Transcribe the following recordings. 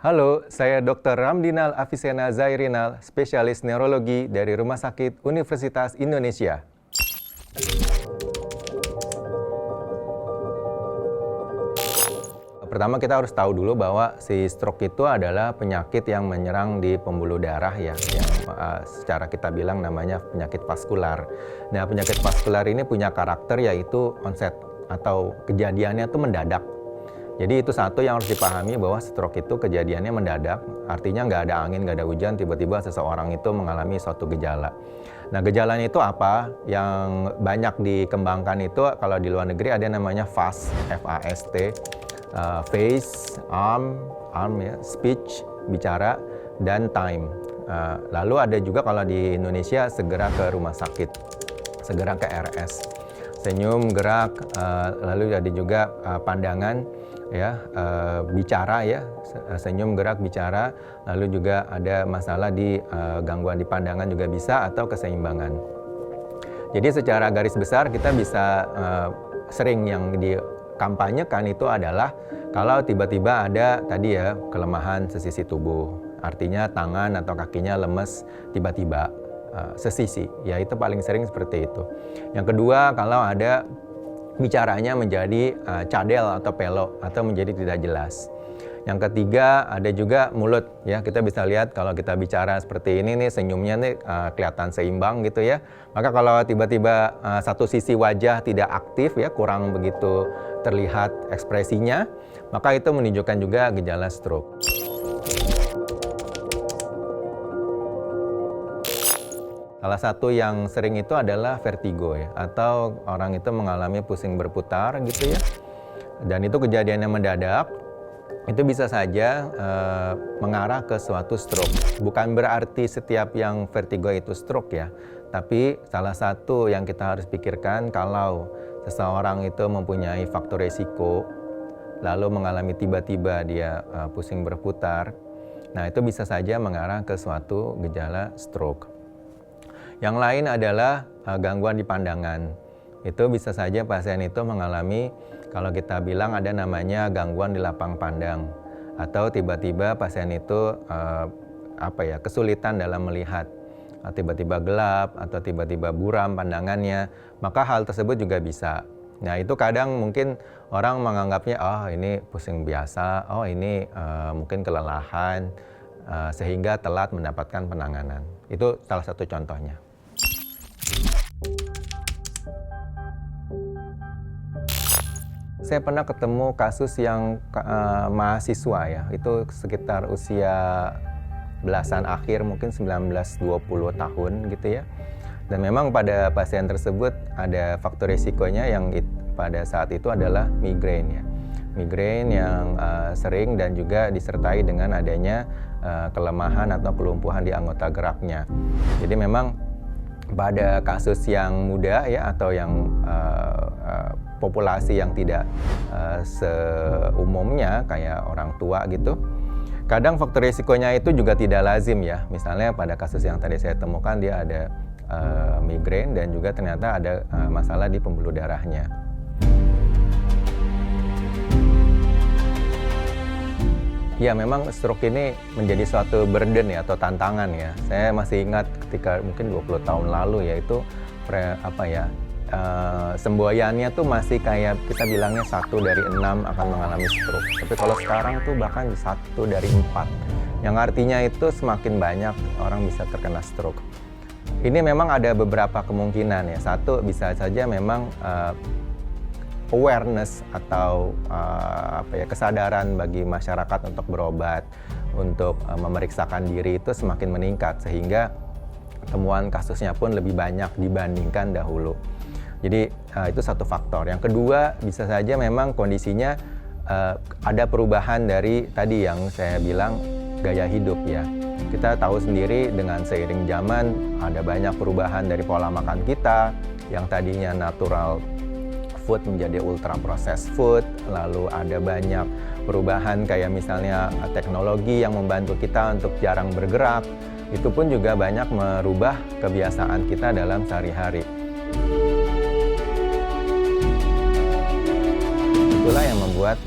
Halo, saya Dr. Ramdinal Afisena Zairinal, spesialis neurologi dari Rumah Sakit Universitas Indonesia. Pertama kita harus tahu dulu bahwa si stroke itu adalah penyakit yang menyerang di pembuluh darah ya, yang secara kita bilang namanya penyakit vaskular. Nah, penyakit vaskular ini punya karakter yaitu onset atau kejadiannya itu mendadak. Jadi itu satu yang harus dipahami bahwa stroke itu kejadiannya mendadak, artinya nggak ada angin, nggak ada hujan, tiba-tiba seseorang itu mengalami suatu gejala. Nah, gejalanya itu apa? Yang banyak dikembangkan itu kalau di luar negeri ada namanya FAST, F-A-S-T, face, arm ya, speech, bicara, dan time. Lalu ada juga kalau di Indonesia segera ke rumah sakit, segera ke RS. Senyum, gerak, lalu ada juga pandangan, ya, bicara ya, senyum, gerak, bicara, lalu juga ada masalah di gangguan di pandangan juga bisa atau keseimbangan. Jadi secara garis besar kita bisa sering yang dikampanyekan itu adalah kalau tiba-tiba ada tadi ya kelemahan sesisi tubuh, artinya tangan atau kakinya lemes tiba-tiba sesisi, ya itu paling sering seperti itu. Yang kedua, kalau ada bicaranya menjadi cadel atau pelok atau menjadi tidak jelas. Yang ketiga, ada juga mulut ya, kita bisa lihat kalau kita bicara seperti ini nih, senyumnya nih kelihatan seimbang gitu ya. Maka kalau tiba-tiba satu sisi wajah tidak aktif ya, kurang begitu terlihat ekspresinya, maka itu menunjukkan juga gejala stroke. Salah satu yang sering itu adalah vertigo ya, atau orang itu mengalami pusing berputar gitu ya. Dan itu kejadiannya mendadak, itu bisa saja mengarah ke suatu stroke. Bukan berarti setiap yang vertigo itu stroke ya, tapi salah satu yang kita harus pikirkan kalau seseorang itu mempunyai faktor resiko, lalu mengalami tiba-tiba dia pusing berputar, nah itu bisa saja mengarah ke suatu gejala stroke. Yang lain adalah gangguan di pandangan. Itu bisa saja pasien itu mengalami, kalau kita bilang ada namanya gangguan di lapang pandang, atau tiba-tiba pasien itu kesulitan dalam melihat, tiba-tiba gelap atau tiba-tiba buram pandangannya, maka hal tersebut juga bisa. Nah, itu kadang mungkin orang menganggapnya oh ini pusing biasa, oh ini mungkin kelelahan, sehingga telat mendapatkan penanganan. Itu salah satu contohnya. Saya pernah ketemu kasus yang mahasiswa ya, itu sekitar usia belasan akhir, mungkin 19-20 tahun gitu ya. Dan memang pada pasien tersebut ada faktor risikonya yang pada saat itu adalah migrain ya. Migrain yang sering dan juga disertai dengan adanya kelemahan atau kelumpuhan di anggota geraknya. Jadi memang pada kasus yang muda ya, atau yang populasi yang tidak seumumnya kayak orang tua gitu, kadang faktor risikonya itu juga tidak lazim ya. Misalnya pada kasus yang tadi saya temukan, dia ada migrain dan juga ternyata ada masalah di pembuluh darahnya. Ya, memang stroke ini menjadi suatu burden ya, atau tantangan ya. Saya masih ingat ketika mungkin 20 tahun lalu ya, itu semboyannya tuh masih kayak kita bilangnya 1 dari 6 akan mengalami stroke. Tapi kalau sekarang tuh bahkan 1 dari 4. Yang artinya itu semakin banyak orang bisa terkena stroke. Ini memang ada beberapa kemungkinan ya. Satu, bisa saja memang awareness atau kesadaran bagi masyarakat untuk berobat, untuk memeriksakan diri itu semakin meningkat, sehingga temuan kasusnya pun lebih banyak dibandingkan dahulu. Jadi itu satu faktor. Yang kedua, bisa saja memang kondisinya ada perubahan dari tadi yang saya bilang gaya hidup ya. Kita tahu sendiri dengan seiring zaman ada banyak perubahan dari pola makan kita yang tadinya natural food menjadi ultra processed food, lalu ada banyak perubahan kayak misalnya teknologi yang membantu kita untuk jarang bergerak, itu pun juga banyak merubah kebiasaan kita dalam sehari-hari. Itulah yang membuat membuat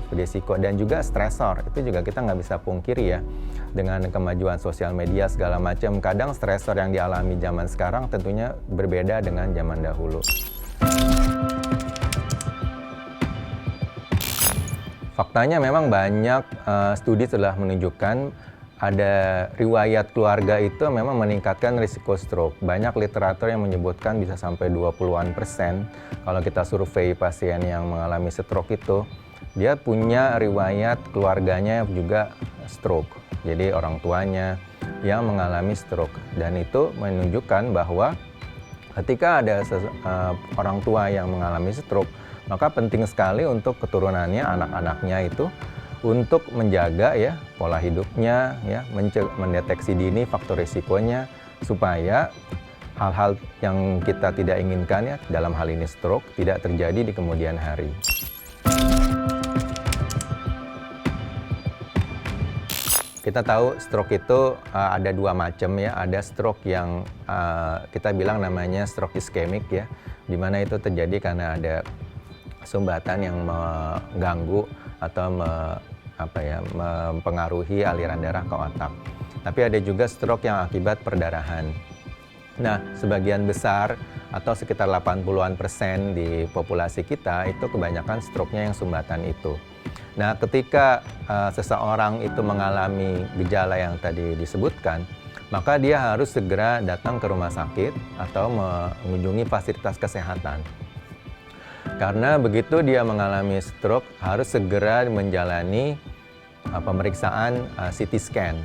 berisiko, dan juga stresor. Itu juga kita nggak bisa pungkiri ya, dengan kemajuan sosial media segala macam, kadang stresor yang dialami zaman sekarang tentunya berbeda dengan zaman dahulu. Faktanya memang banyak studi telah menunjukkan ada riwayat keluarga itu memang meningkatkan risiko stroke. Banyak literatur yang menyebutkan bisa sampai 20-an% kalau kita survei pasien yang mengalami stroke itu, dia punya riwayat keluarganya juga stroke. Jadi orang tuanya yang mengalami stroke. Dan itu menunjukkan bahwa ketika ada orang tua yang mengalami stroke, maka penting sekali untuk keturunannya, anak-anaknya itu, untuk menjaga ya pola hidupnya, ya mendeteksi dini faktor risikonya, supaya hal-hal yang kita tidak inginkan ya, dalam hal ini stroke, tidak terjadi di kemudian hari. Kita tahu stroke itu ada dua macam ya, ada stroke yang kita bilang namanya stroke iskemik ya, di mana itu terjadi karena ada sumbatan yang mengganggu atau mempengaruhi aliran darah ke otak. Tapi ada juga stroke yang akibat perdarahan. Nah, sebagian besar atau sekitar 80-an% di populasi kita itu kebanyakan stroke-nya yang sumbatan itu. Nah, ketika seseorang itu mengalami gejala yang tadi disebutkan, maka dia harus segera datang ke rumah sakit atau mengunjungi fasilitas kesehatan. Karena begitu dia mengalami stroke, harus segera menjalani pemeriksaan CT scan.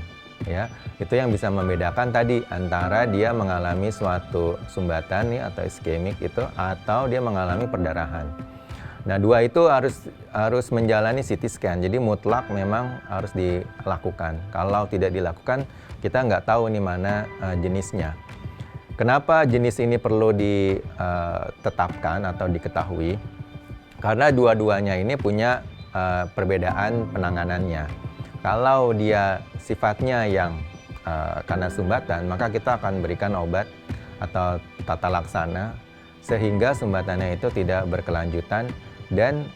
Ya, itu yang bisa membedakan tadi antara dia mengalami suatu sumbatan nih, atau iskemik itu, atau dia mengalami perdarahan. Nah, dua itu harus menjalani CT scan. Jadi mutlak memang harus dilakukan. Kalau tidak dilakukan, kita nggak tahu nih mana jenisnya. Kenapa jenis ini perlu ditetapkan atau diketahui? Karena dua-duanya ini punya perbedaan penanganannya. Kalau dia sifatnya yang karena sumbatan, maka kita akan berikan obat atau tata laksana sehingga sumbatannya itu tidak berkelanjutan dan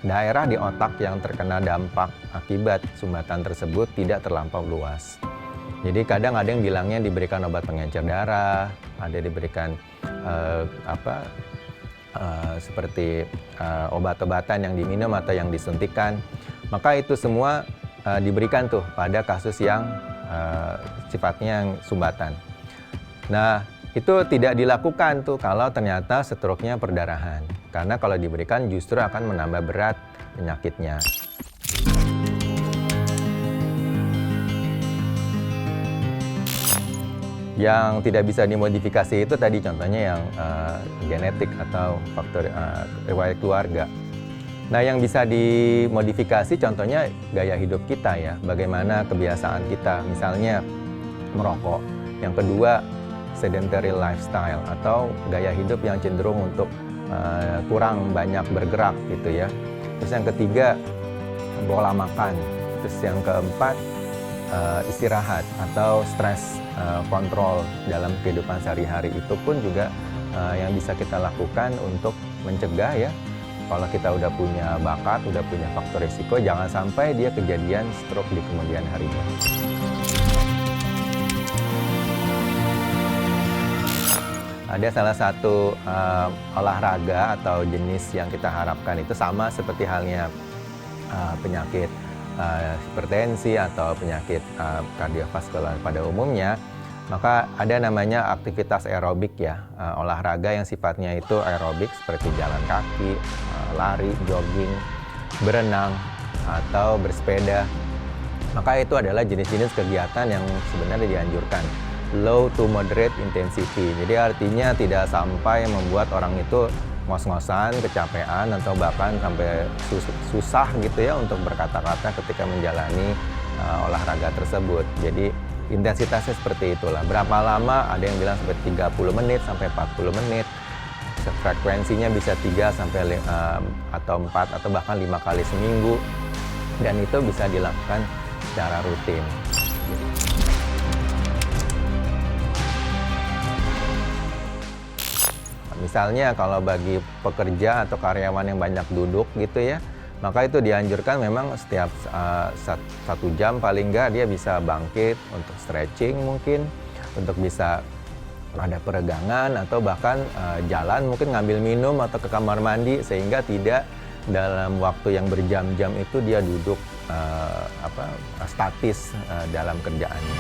daerah di otak yang terkena dampak akibat sumbatan tersebut tidak terlampau luas. Jadi kadang ada yang bilangnya diberikan obat pengencer darah, ada diberikan seperti obat-obatan yang diminum atau yang disuntikan. Maka itu semua diberikan tuh pada kasus yang sifatnya yang sumbatan. Nah, itu tidak dilakukan tuh kalau ternyata stroke-nya perdarahan. Karena kalau diberikan justru akan menambah berat penyakitnya. Yang tidak bisa dimodifikasi itu tadi contohnya yang genetik atau faktor riwayat keluarga. Nah, yang bisa dimodifikasi contohnya gaya hidup kita ya, bagaimana kebiasaan kita, misalnya merokok. Yang kedua, sedentary lifestyle atau gaya hidup yang cenderung untuk kurang banyak bergerak gitu ya. Terus yang ketiga, pola makan. Terus yang keempat, istirahat atau stress kontrol dalam kehidupan sehari-hari. Itu pun juga yang bisa kita lakukan untuk mencegah ya, kalau kita udah punya bakat, udah punya faktor risiko, jangan sampai dia kejadian stroke di kemudian harinya. Ada salah satu olahraga atau jenis yang kita harapkan itu sama seperti halnya penyakit hipertensi atau penyakit kardiovaskular pada umumnya, maka ada namanya aktivitas aerobik ya, olahraga yang sifatnya itu aerobik seperti jalan kaki, lari, jogging, berenang, atau bersepeda. Maka itu adalah jenis-jenis kegiatan yang sebenarnya dianjurkan, low to moderate intensity. Jadi artinya tidak sampai membuat orang itu ngos-ngosan, kecapean, atau bahkan sampai susah gitu ya untuk berkata-kata ketika menjalani olahraga tersebut. Jadi intensitasnya seperti itulah. Berapa lama? Ada yang bilang sampai 30 menit sampai 40 menit. Frekuensinya bisa 3 sampai atau 4 atau bahkan 5 kali seminggu. Dan itu bisa dilakukan secara rutin. Misalnya kalau bagi pekerja atau karyawan yang banyak duduk gitu ya, maka itu dianjurkan memang setiap 1 jam paling nggak dia bisa bangkit untuk stretching mungkin, untuk bisa ada peregangan atau bahkan jalan mungkin ngambil minum atau ke kamar mandi sehingga tidak dalam waktu yang berjam-jam itu dia duduk statis dalam kerjaannya.